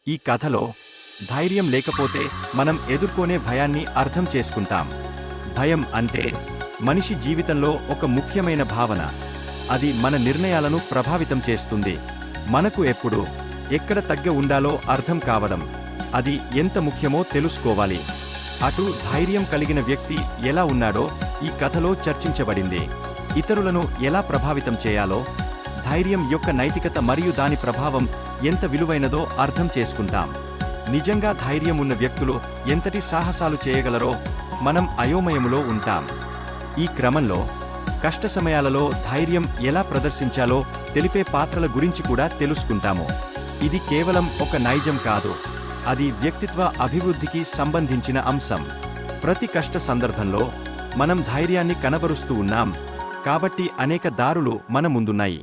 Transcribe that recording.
ఈ కథలో ధైర్యం లేకపోతే మనం ఎదుర్కొనే భయాన్ని అర్థం చేసుకుంటాం. భయం అంటే మనిషి జీవితంలో ఒక ముఖ్యమైన భావన. అది మన నిర్ణయాలను ప్రభావితం చేస్తుంది. మనకు ఎప్పుడు ఎక్కడ తగ్గ ఉండాలో అర్థం కావడం, అది ఎంత ముఖ్యమో తెలుసుకోవాలి. అటు ధైర్యం కలిగిన వ్యక్తి ఎలా ఉన్నాడో ఈ కథలో చర్చించబడింది. ఇతరులను ఎలా ప్రభావితం చేయాలో, ధైర్యం యొక్క నైతికత మరియు దాని ప్రభావం ఎంత విలువైనదో అర్థం చేసుకుంటాం. నిజంగా ధైర్యం ఉన్న వ్యక్తులు ఎంతటి సాహసాలు చేయగలరో మనం అయోమయములో ఉంటాం. ఈ క్రమంలో కష్ట సమయాలలో ధైర్యం ఎలా ప్రదర్శించాలో తెలిపే పాత్రల గురించి కూడా తెలుసుకుంటాము. ఇది కేవలం ఒక నైజం కాదు, అది వ్యక్తిత్వ అభివృద్ధికి సంబంధించిన అంశం. ప్రతి కష్ట సందర్భంలో మనం ధైర్యాన్ని కనబరుస్తూ ఉన్నాం, కాబట్టి అనేక దారులు మన ముందున్నాయి.